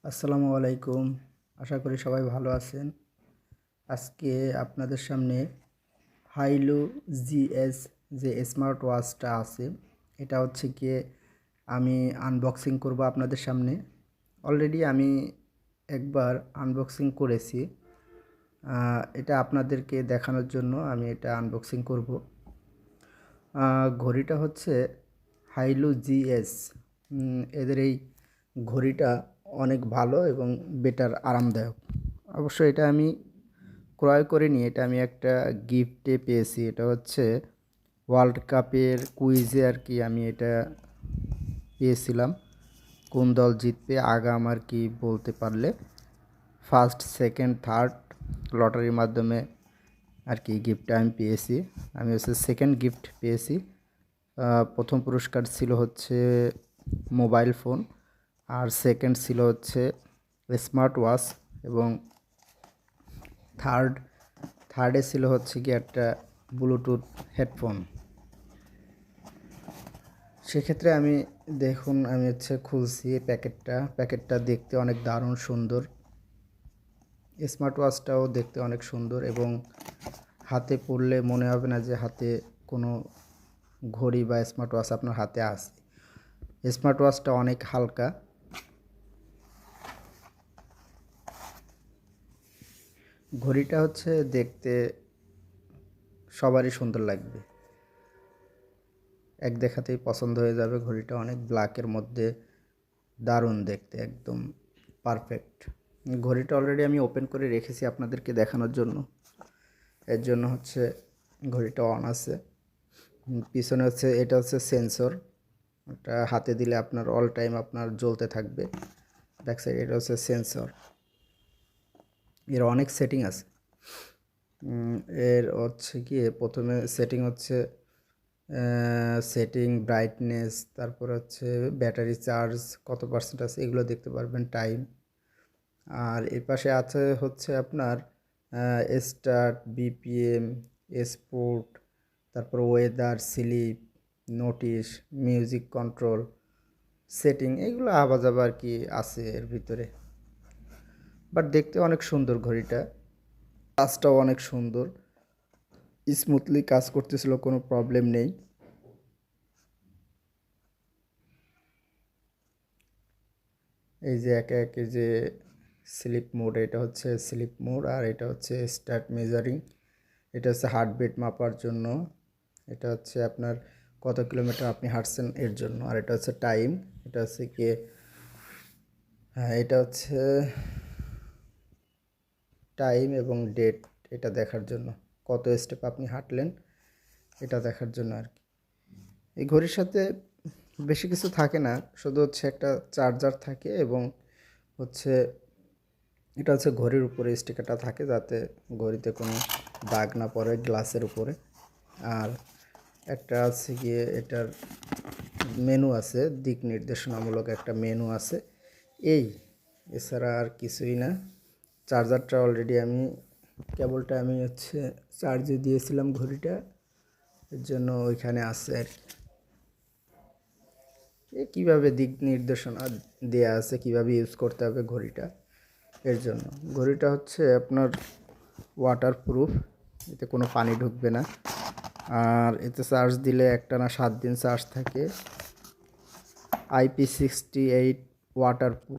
আসসালামু আলাইকুম। আশা করি সবাই ভালো আছেন। আজকে আপনাদের সামনে হাইলু জিএস যে স্মার্ট ওয়াচটা আছে, এটা হচ্ছে গিয়ে আমি আনবক্সিং করব আপনাদের সামনে। অলরেডি আমি একবার আনবক্সিং করেছি। এটা আপনাদেরকে দেখানোর জন্য আমি এটা আনবক্সিং করব। ঘড়িটা হচ্ছে হাইলু জিএস। এদের এই ঘড়িটা অনেক ভালো এবং বেটার আরামদায়ক। অবশ্য এটা আমি ক্রয় করিনি, এটা আমি একটা গিফটে পেয়েছি। এটা হচ্ছে ওয়ার্ল্ড কাপের কুইজে আর কি আমি এটা পেয়েছিলাম। কোন দল জিতবে আগাম আর কি বলতে পারলে ফার্স্ট সেকেন্ড থার্ড লটারির মাধ্যমে আর কি গিফটটা আমি পেয়েছি। আমি হচ্ছে সেকেন্ড গিফট পেয়েছি। প্রথম পুরস্কার ছিল হচ্ছে মোবাইল ফোন, আর সেকেন্ড ছিল হচ্ছে স্মার্ট ওয়াচ, এবং থার্ডে ছিল হচ্ছে কি একটা ব্লুটুথ হেডফোন। সেক্ষেত্রে আমি দেখুন, আমি হচ্ছে খুলছি প্যাকেটটা দেখতে অনেক দারুণ সুন্দর। স্মার্ট ওয়াচটাও দেখতে অনেক সুন্দর এবং হাতে পড়লে মনে হবে না যে হাতে কোনো ঘড়ি বা স্মার্ট ওয়াচ আপনার হাতে আছে। স্মার্ট ওয়াচটা অনেক হালকা। ঘড়িটা হচ্ছে দেখতে সবারই সুন্দর লাগবে, এক দেখাতেই পছন্দ হয়ে যাবে। ঘড়িটা অনেক ব্ল্যাকের মধ্যে দারুণ দেখতে, একদম পারফেক্ট। ঘড়িটা অলরেডি আমি ওপেন করে রেখেছি আপনাদেরকে দেখানোর জন্য। এর জন্য হচ্ছে ঘড়িটা অন আছে। পিছনে হচ্ছে এটা হচ্ছে সেন্সর, এটা হাতে দিলে আপনার অল টাইম আপনার জ্বলতে থাকবে। ব্যাক সাইড এটা হচ্ছে সেন্সর। এর অনেক সেটিং আছে। এর হচ্ছে গিয়ে প্রথমে সেটিং হচ্ছে সেটিং ব্রাইটনেস, তারপর হচ্ছে ব্যাটারি চার্জ কত পার্সেন্ট আছে এগুলো দেখতে পারবেন, টাইম। আর এর পাশে আছে হচ্ছে আপনার স্টার্ট, বিপিএম, স্পোর্ট, তারপর weather, sleep, notice, music control, setting, এগুলো আবার আর কি আছে এর ভিতরে। বাট দেখতে অনেক সুন্দর ঘড়িটা, কাজটাও অনেক সুন্দর, স্মুথলি কাজ করতেছিল, কোনো প্রবলেম নেই। এই যে একে একে যে স্লিপ মোড, এটা হচ্ছে স্লিপ মোড, আর এটা হচ্ছে স্টার্ট মেজারিং, এটা হচ্ছে হার্টবিট মাপার জন্য, এটা হচ্ছে আপনার কত কিলোমিটার আপনি হাঁটছেন এর জন্য, আর এটা হচ্ছে টাইম, এটা হচ্ছে কি, হ্যাঁ এটা হচ্ছে টাইম এবং ডেট, এটা দেখার জন্য কত স্টেপ আপনি হাঁটলেন এটা দেখার জন্য আর কি। এই ঘড়ির সাথে বেশি কিছু থাকে না, শুধু হচ্ছে একটা চার্জার থাকে এবং হচ্ছে এটা হচ্ছে ঘড়ির উপরে স্টিকারটা থাকে যাতে ঘড়িতে কোনো দাগ না পড়ে গ্লাসের উপরে। আর একটা আছে গিয়ে এটার মেনু আছে, দিক নির্দেশনামূলক একটা মেনু আছে, এই এছাড়া আর কিছুই না। চার্জারটা অলরেডি আমি কেবলটা আমি হচ্ছে চার্জে দিয়েছিলাম ঘড়িটা, এর জন্য ওইখানে আছে আর কি। কীভাবে দিক নির্দেশনা দেয়া আছে কীভাবে ইউজ করতে হবে ঘড়িটা, এর জন্য। ঘড়িটা হচ্ছে আপনার ওয়াটারপ্রুফ, এতে কোনো পানি ঢুকবে না, আর এতে চার্জ দিলে একটানা 7 দিন চার্জ থাকে। IP68 waterproof.